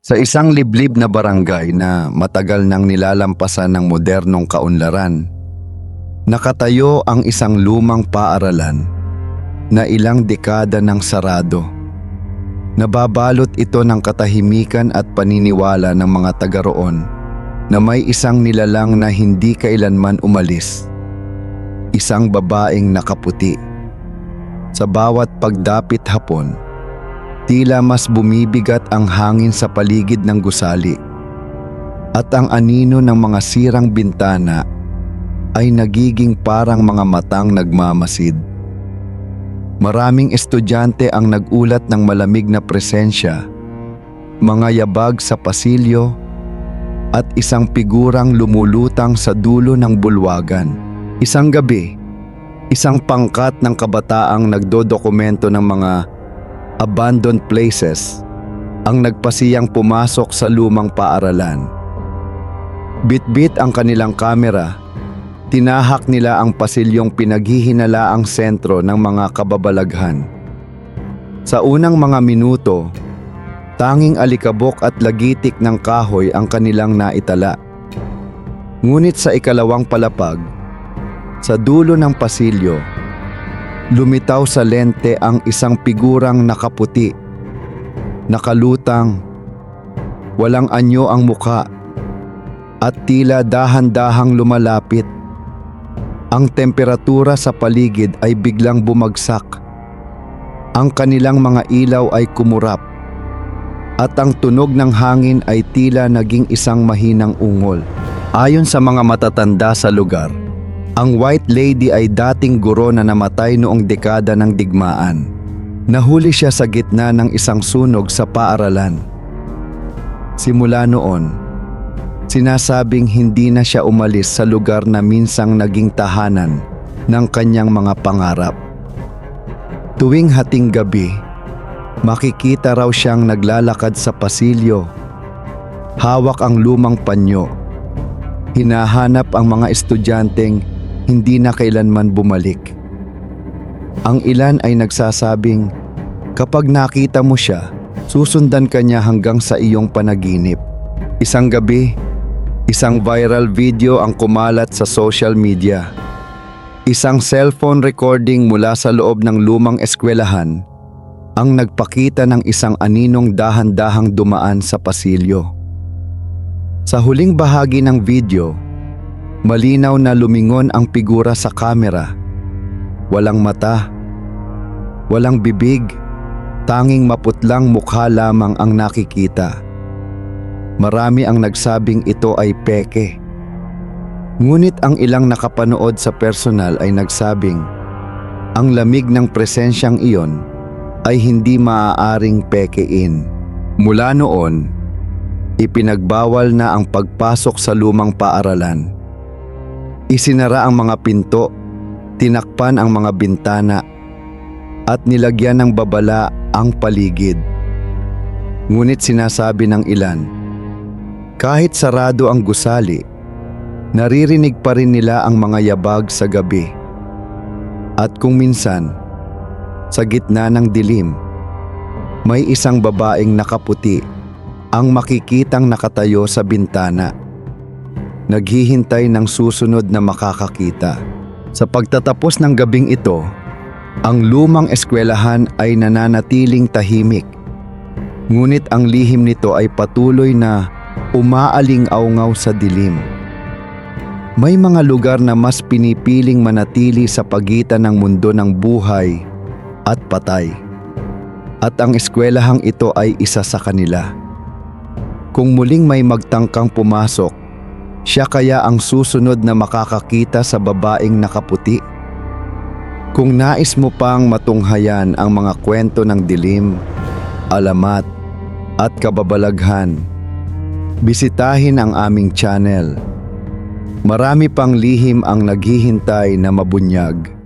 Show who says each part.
Speaker 1: Sa isang liblib na barangay na matagal nang nilalampasan ng modernong kaunlaran, nakatayo ang isang lumang paaralan na ilang dekada nang sarado. Nababalot ito ng katahimikan at paniniwala ng mga taga roon na may isang nilalang na hindi kailanman umalis. Isang babaeng nakaputi. Sa bawat pagdapit hapon, tila mas bumibigat ang hangin sa paligid ng gusali at ang anino ng mga sirang bintana ay nagiging parang mga matang nagmamasid. Maraming estudyante ang nagulat ng malamig na presensya, mga yabag sa pasilyo at isang figurang lumulutang sa dulo ng bulwagan. Isang gabi, isang pangkat ng kabataang nagdodokumento ng mga abandoned places ang nagpasiyang pumasok sa lumang paaralan. Bitbit ang kanilang kamera, tinahak nila ang pasilyong pinaghihinalaang sentro ng mga kababalaghan. Sa unang mga minuto, tanging alikabok at lagitik ng kahoy ang kanilang naitala. Ngunit sa ikalawang palapag, sa dulo ng pasilyo, lumitaw sa lente ang isang figurang nakaputi, nakalutang, walang anyo ang muka, at tila dahan-dahang lumalapit. Ang temperatura sa paligid ay biglang bumagsak. Ang kanilang mga ilaw ay kumurap, at ang tunog ng hangin ay tila naging isang mahinang ungol. Ayon sa mga matatanda sa lugar, ang White Lady ay dating guro na namatay noong dekada ng digmaan. Nahuli siya sa gitna ng isang sunog sa paaralan. Simula noon, sinasabing hindi na siya umalis sa lugar na minsang naging tahanan ng kanyang mga pangarap. Tuwing hating gabi, makikita raw siyang naglalakad sa pasilyo. Hawak ang lumang panyo. Hinahanap ang mga estudyanteng hindi na kailanman bumalik. Ang ilan ay nagsasabing, kapag nakita mo siya, susundan ka niya hanggang sa iyong panaginip. Isang gabi, isang viral video ang kumalat sa social media. Isang cellphone recording mula sa loob ng lumang eskwelahan ang nagpakita ng isang aninong dahan-dahang dumaan sa pasilyo. Sa huling bahagi ng video, malinaw na lumingon ang figura sa kamera. Walang mata, walang bibig, tanging maputlang mukha lamang ang nakikita. Marami ang nagsabing ito ay peke. Ngunit ang ilang nakapanood sa personal ay nagsabing, ang lamig ng presensyang iyon ay hindi maaaring pekein. Mula noon, ipinagbawal na ang pagpasok sa lumang paaralan. Isinara ang mga pinto, tinakpan ang mga bintana, at nilagyan ng babala ang paligid. Ngunit sinasabi ng ilan, kahit sarado ang gusali, naririnig pa rin nila ang mga yabag sa gabi. At kung minsan, sa gitna ng dilim, may isang babaeng nakaputi ang makikitang nakatayo sa bintana, naghihintay ng susunod na makakakita. Sa pagtatapos ng gabing ito, ang lumang eskwelahan ay nananatiling tahimik. Ngunit ang lihim nito ay patuloy na umaaling-aungaw sa dilim. May mga lugar na mas pinipiling manatili sa pagitan ng mundo ng buhay at patay. At ang eskwelahang ito ay isa sa kanila. Kung muling may magtangkang pumasok, siya kaya ang susunod na makakakita sa babaeng nakaputi? Kung nais mo pang matunghayan ang mga kwento ng dilim, alamat, at kababalaghan, bisitahin ang aming channel. Marami pang lihim ang naghihintay na mabunyag.